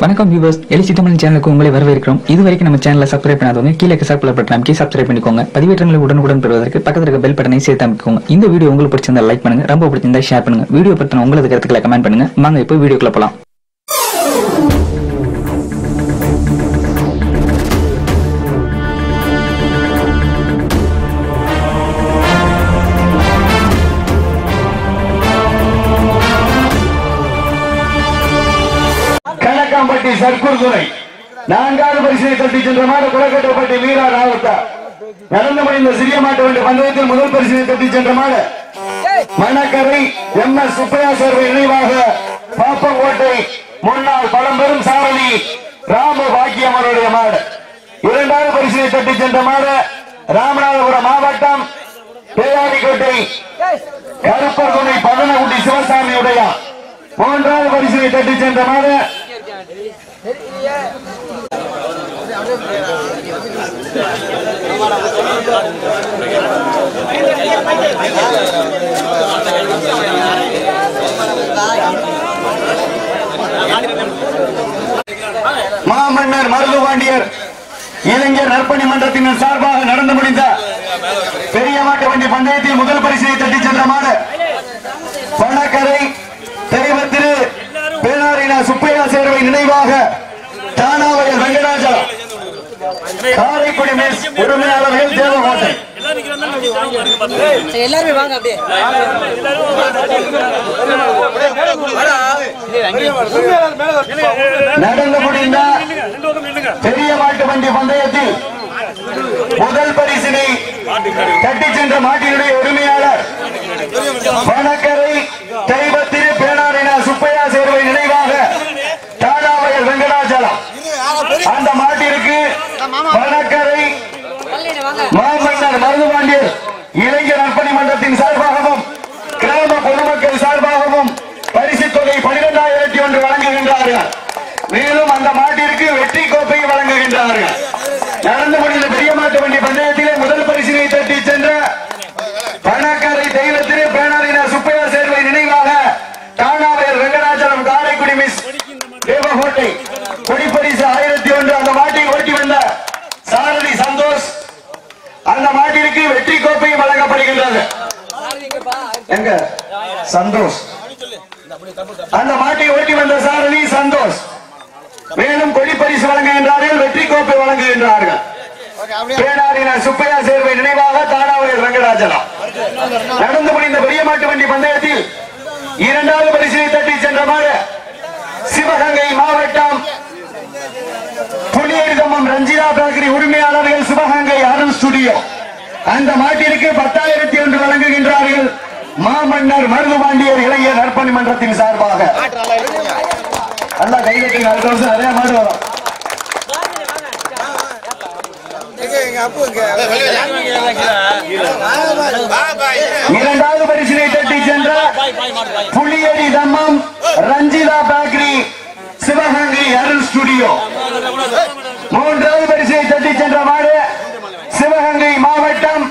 வணக்கம் வியூவர்ஸ், எலிசி தமிழ் சேனலுக்கு உங்களை வரவேற்கிறோம். இதுவரைக்கும் நம்ம சேனலை சப்ஸ்கிரைப் பண்ணாதவங்க கீழே சப்ஸ்கிரைப் பட்டன் அமைக்கி சப்ஸ்கிரைப் பண்ணிக்கோங்க. பதிவேற்றங்களை உடனுக்குடன் பெறுவதற்கு பக்கத்துல இருக்க பெல் பட்டனை சேர்த்து அமைக்கோங்க. இந்த வீடியோ உங்களுக்கு பிடிச்சிருந்தா லைக் பண்ணுங்க, ரொம்ப பிடிச்சிருந்தா ஷேர் பண்ணுங்க. வீடியோ பத்தின உங்களது கருத்துக்களை கமெண்ட் பண்ணுங்க. வாங்க இப்போ வீடியோக்குள்ள போலாம். கணக்கம்பட்டி சர்க்குருதுறை நான்காவது பரிசினை தட்டி சென்ற மாடு குளக்கட்டப்பட்டி வீரா ராவத்தா நடந்து முடிந்த சிறிய மாட்டு வண்டி பந்தயத்தில் முதல் பரிசினை தட்டி சென்ற மாடு மணக்கரை MS சுப்பையா சேர்வை நினைவாக பாப்பங்கோட்டை முன்னாள் பழம்பெரும் சாரதி ராம பாக்கியம்மனுடைய மாடு. இரண்டாவது பரிசினை தட்டி சென்ற மாடு ராமநாதபுரம் மாவட்டம் பேயாடிக்கோட்டை கருப்பர்குனை பதனகுடி சிவசாமியுடைய. மூன்றாவது பரிசினை தட்டி சென்ற மாடு மாமன்னர் மருதுபாண்டியர் இளைஞர் நற்பணி மன்றத்தினர் சார்பாக நடந்து முடிந்த பெரிய மாட்டு வண்டி பந்தயத்தில் முதல் பரிசினை தட்டி சென்ற மாடு பணக்கரை தெய்வத்திரு பேனாரினா சுப்பையா சேர்வை நினைவாக தானாவயல் வெங்கடாச்சலம் காரைக்குடி மெஸ் உரிமையாளர்கள் தேவகோட்டை. எல்லாருமே வாங்க அப்படியே நடந்து முடிந்த பெரிய மாட்டு வண்டி பந்தயத்தில் முதல் பரிசினை தட்டி சென்ற மாட்டினுடைய உரிமையாளர் பணக்கரை தெய்வத்திரு பேனாரினா சுப்பையா சேர்வை நினைவாக தானாவயல் வெங்கடாச்சலம். அந்த மாட்டிற்கு பணக்கரை மாமன்னர் மருதுபாண்டியர் இளைஞர் நற்பணி மன்றத்தின் சார்பாகவும் கிராம பொதுமக்கள் சார்பாகவும் பரிசு தொகை 12,001 வழங்குகின்றார்கள். மேலும் அந்த மாட்டிற்கு வெற்றி கோப்பை வழங்குகின்றார்கள். நடந்து முடிந்த பெரிய மாட்டு வண்டி பந்தயத்திலே முதல் பரிசினை தட்டி சென்ற பணக்கரை தெய்வத்திலே பேனாரினா சுப்பையா சேர்வை நினைவாக தானாவயல் வெங்கடாச்சலம் காரைக்குடி மிஸ் தேவகோட்டை கொடிப்பரிசு 1001. அந்த மாட்டை ஓட்டி வந்த சாரதி சந்தோஷ். அந்த மாட்டிற்கு வெற்றி கோப்பை வழங்கப்படுகின்றது. எங்க சந்தோஷ் அந்த மாட்டை ஓட்டி வந்த சாரதி சந்தோஷ். மேலும் கொடிப்பரிசு வழங்குகின்றார்கள், வெற்றி கோப்பை வழங்குகின்றார்கள். பேனாரினா சுப்பையா சேர்வை நினைவாக தானாவயல் வெங்கடாச்சலம். நடந்து முடிந்த பெரிய மாட்டு வண்டி பந்தயத்தில் இரண்டாவது பரிசினை தட்டி சென்ற மாடு சிவகங்கை மாவட்டம் புலியரிதம்மம் ரஞ்சிதா பேக்கரி உரிமையாளர்கள் சிவகங்கை அருண் ஸ்டுடியோ. அந்த மாட்டிற்கு 10,001 வழங்குகின்றார்கள் மாமன்னர் மருதுபாண்டியர் இளைஞர் நற்பணி மன்றத்தின் சார்பாக. நல்லா கைகட்டி 4 வருஷம் நிறைய மாடு வரும். இரண்டாவது பரிசினை தட்டி சென்ற புலியடி தம்மம் ரஞ்சிதா பேக்கரி சிவகங்கை அருண் ஸ்டுடியோ. மூன்றாவது பரிசினை தட்டி சென்ற மாடு சிவகங்கை மாவட்டம்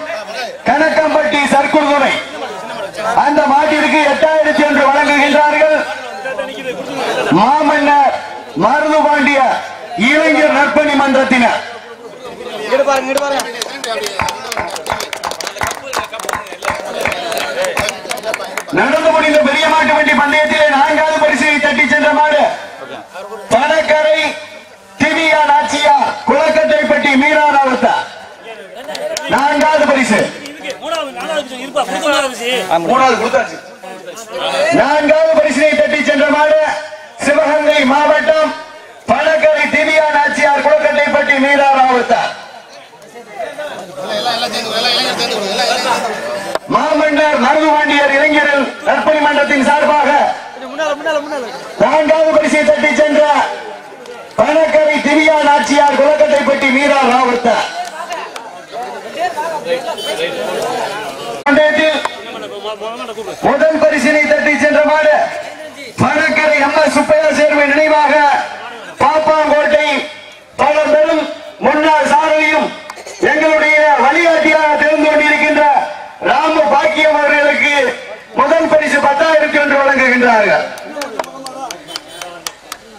கணக்கம்பட்டி சர்க்குருதுறை. அந்த மாட்டிற்கு 8,001 வழங்குகின்றார்கள் மாமன்னர் மருதுபாண்டிய இளைஞர் நற்பணி மன்றத்தினர். நடந்து முடிந்த பெரிய மாட்டு வண்டி பந்தயத்திலே நான்காவது பரிசினை தட்டி சென்ற மாடு பணக்கரை திவ்யா நாச்சியா குளக்கட்டைப்பட்டி மீரா ராவத்தா. நான்காவது பரிசு நான்காவது பரிசினை தட்டி சென்ற மாடு சிவகங்கை மாவட்டம் பணக்கரை திவ்யா நாச்சியார் குளக்கட்டைப்பட்டி மீரா ராவத்தா. மாமன்னர் மருதுபாண்டியர் இளைஞர் நற்பணி மன்றத்தின் சார்பாக நான்காவது பரிசை தட்டி சென்ற பணக்கரை திவ்யா நாச்சியார் குளக்கட்டைப்பட்டி மீரா ராவத்தா. முதல் பரிசினை தட்டி சென்ற மாடு பணக்கரை MS சுப்பையா சேர்வை நினைவாக பாப்பாங்கோட்டை பழம்பெரும் முன்னாள் சாரதியும் எங்களுடைய வழிகாட்டியாக திறந்து கொண்டிருக்கின்ற ராம பாக்கியம் அவர்களுக்கு முதல் பரிசு 10,001 வழங்குகின்றார்கள்.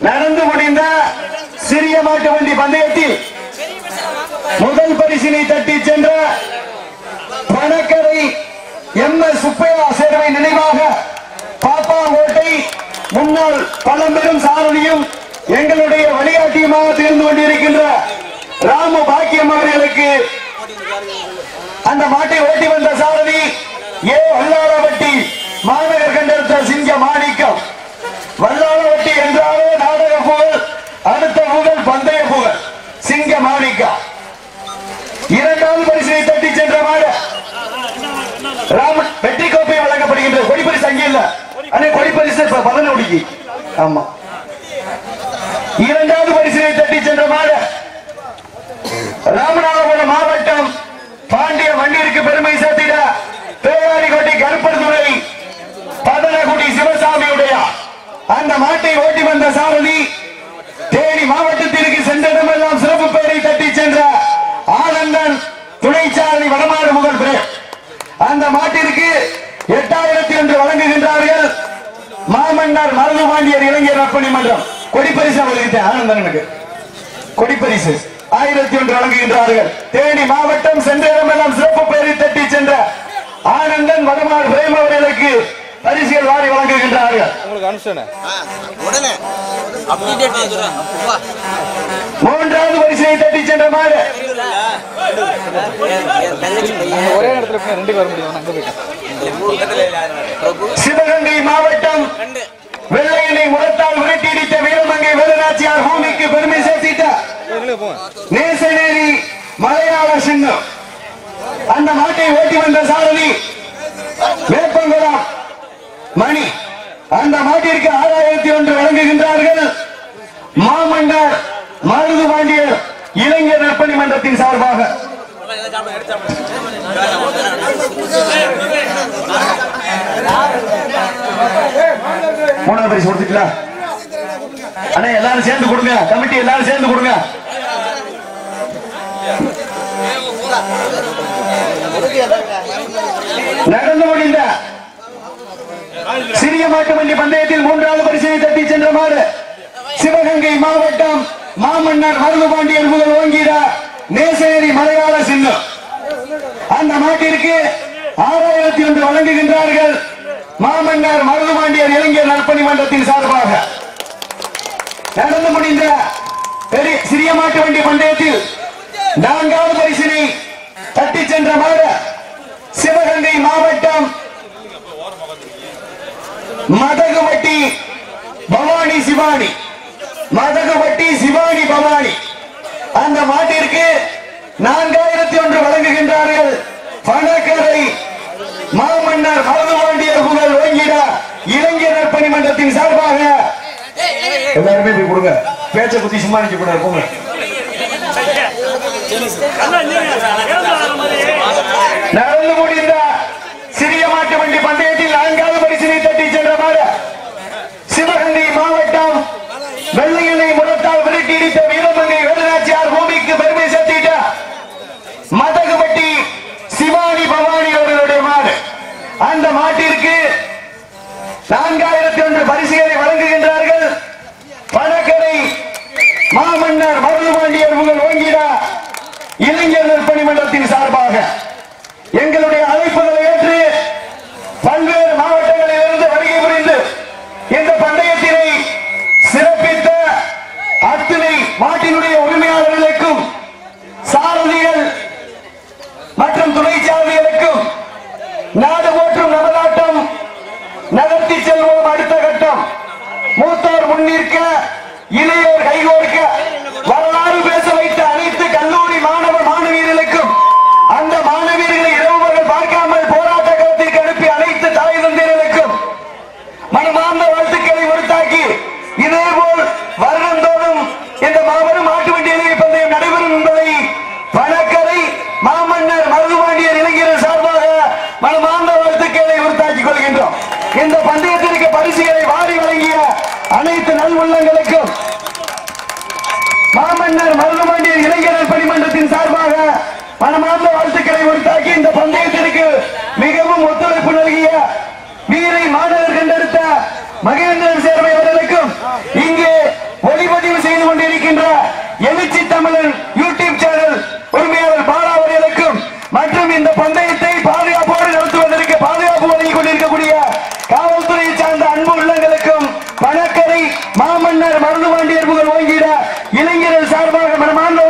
நடந்து முடிந்த சிறிய மாட்டு வண்டி பந்தயத்தில் முதல் பரிசினை தட்டி சென்ற பணக்கரை MS சுப்பையா சேர்வை நினைவாக பாப்பாங்கோட்டை முன்னாள் பழம்பெரும் சாரதியும் எங்களுடைய வழிகாட்டியுமாக திகழ்ந்து கொண்டிருக்கின்ற ராம பாக்கியம் அவர்களுக்கு அந்த மாட்டை ஓட்டி வந்த சாரதி வல்லாளவட்டி மாநகர் கண்டெடுத்த சிங்க மாணிக்கம். வல்லாளவட்டி என்றாலே நாடக புகழ், அடுத்த புகழ் பந்தய புகழ் சிங்க மாணிக்கம். இரண்டாவது பரிசினை தட்டி சென்ற மாடு ராமன் வெற்றி கோப்பை வழங்கப்படுகின்ற கொடிப்பரிசு அங்கே இல்ல, அண்ணே கொடிப்பரிசு பதனோடிக்கு. ஆமா, இரண்டாவது பரிசினை தட்டி சென்ற மாடு ராமநாதபுரம் மாவட்டம் பாண்டிய மண்ணிற்கு பெருமை சேர்த்திட பேராரிக்கோட்டை கருப்பர்துறை பதனகுடி சிவசாமியுடைய அந்த மாட்டை ஓட்டி வந்த சாரதி தேனி மாவட்டத்திற்கு சென்றடமெல்லாம் சிறப்பு பெயரை தட்டி சென்ற ஆனந்தன் துணைச்சாரதி வடமாறு முகல் பிரேம். அந்த மாட்டிற்கு 8001 வழங்குகின்றார்கள் மாமன்னர் மருதுபாண்டியர் இளைஞர் நற்பணி மன்றம். கொடிப்பரிசு அவர்களுக்கு ஆனந்தனுக்கு கொடிப்பரிசு 1001 வழங்குகின்றார்கள். தேனி மாவட்டம் சென்றடமெல்லாம் சிறப்பு பெயரை தட்டி சென்ற ஆனந்தன் வடமாறு பிரேம் அவர்களுக்கு பரிசுகள் வாரி வழங்குகின்றார்கள். மூன்றாவது பரிசினை தட்டி சென்ற மாடு சிவகங்கை மாவட்டம் வெள்ளையனை முரத்தால் விரட்டியடித்த வீரமங்கை வேலுநாச்சியார் பூமிக்கு பெருமை சேர்த்திட்ட நேசநேரி மலையாள சிங்கம். அந்த மாட்டை ஓட்டி வந்த சாரதி வேப்பங்குளம் மணி. அந்த மாட்டிற்கு 6001 வழங்குகின்றார்கள் மாமன்னர் மருதுபாண்டியர் இளைஞர் நற்பணி மன்றத்தின் சார்பாக. மூணாவது பரிசு கொடுத்துக்கலாம் அண்ணா, எல்லாரும் சேர்ந்து கொடுங்க, கமிட்டி எல்லாரும் சேர்ந்து கொடுங்க. நடந்து முடிந்த சிறிய மாட்டு வண்டி பந்தயத்தில் மூன்றாவது பரிசினை தட்டி சென்ற மாடு சிவகங்கை மாவட்டம் மாமன்னர் மருதுபாண்டியர் முதல் ஓங்கிட நேசேரி மலையாள சின்னம். அந்த மாட்டிற்கு 6001 வழங்குகின்றார்கள் மாமன்னர் மருதுபாண்டியர் இளைஞர் நற்பணி மன்றத்தின் சார்பாக. நடந்து முடிந்த சிறிய மாட்டு வண்டி பந்தயத்தில் நான்காவது பரிசினை தட்டி சென்ற மாடு சிவகங்கை மாவட்டம் மதகுவட்டி பவானி சிவானி. மதகுவட்டி சிவானி பவானி. அந்த மாட்டிற்கு 4001 வழங்குகின்றார்கள் பணக்கரை மாமன்னர் மருதுபாண்டியர் புகழ் ஓங்கிட இளைஞர் நற்பணி மன்றத்தின் சார்பாக. எல்லாருமே போய் கொடுங்க, பேச்ச குத்தி சும்மா நிக்க கூடாது, போங்க. நடந்து முடிந்த சிறிய மாட்டு வண்டி பந்தயத்தில் 4வது பரிசினை தட்டி சென்ற மாடு சிவகங்கை மாவட்டம் வெள்ளையனை முரத்தால் விரட்டியடித்த வீரமங்கை வேலுநாச்சியார் பூமிக்கு பெருமை சேர்த்திட்ட மதகுவட்டி சிவானி பவானி அவர்களுடைய மாடு. அந்த மாட்டிற்கு 4001 பரிசுகளை வழங்குகின்றார்கள் பணக்கரை மாமன்னர் மருதுபாண்டியர் புகழ் ஓங்கிட இளைஞர் நற்பணி மன்றத்தின் சார்பாக. எங்களுடைய அழைப்புகளை ஏற்று பல்வேறு மாவட்டங்களில் இருந்து வருகை புரிந்து இந்த பந்தயத்தினை சிறப்பித்த அத்தனை மாட்டினுடைய உரிமையாளர்களுக்கும் சாரதிகள் மற்றும் துணை சாரதிகளுக்கும் நாடு போற்றும் நபலாட்டம் நகர்த்தி செல்வோம் அடுத்த கட்டம். மூத்தோர் முன்னிற்க, இளையோர் கைகோர்க்க, வரலாறு பேச வைத்த அனைத்து கல்லூரி மாணவ மாணவியர்களுக்கும் அந்த மாணவியர்களை இரவுகள் பார்க்காமல் போராட்ட களத்திற்கு அனுப்பி அனைத்து தாய் தந்தையர்களுக்கும் மனமார்ந்த வாழ்த்துக்களை உறுத்தாக்கி இதேபோல் வருடந்தோறும் இந்த மாபெரும் மாட்டு வண்டி பந்தயம் நடைபெறும் என்பதை பணக்கரை மாமன்னர் மருதுபாண்டியர் இளைஞர் சார்பாக மனமார்ந்த வாழ்த்துக்களை உறுத்தாக்கிக் கொள்கின்றோம். இந்த பந்தயத்திற்கு பரிசுகளை வாரி வழங்கிய அனைத்து நல் உள்ளங்களுக்கும் மாமன்னர் மருதுபாண்டியர் இளைஞர் நற்பணி மன்றத்தின் சார்பாக மனமார்ந்த வாழ்த்துக்களை உறுத்தாக்கி இந்த பந்தயத்திற்கு மிகவும் ஒத்துழைப்பு நல்கிய வீரை மாணவர் கண்டெடுத்த மகேந்திரன் சேர்வை அவர்களுக்கும் இங்கே இருக்கின்ற எழுச்சி தமிழன் யூடியூப் சேனல் உரிமையாளர் பாலா அவர்களுக்கும் மற்றும் இந்த பந்தயத்தை பாதுகாப்போடு நடத்துவதற்கு பாதுகாப்பு வழங்கிக் கொண்டிருக்கக்கூடிய காவல்துறையை சார்ந்த அன்பு உள்ளங்களுக்கும் பணக்கரை மாமன்னர் மருதுவாண்டியர் புகழ் ஓங்கிட இளைஞர்கள் சார்பாக மனமார்ந்த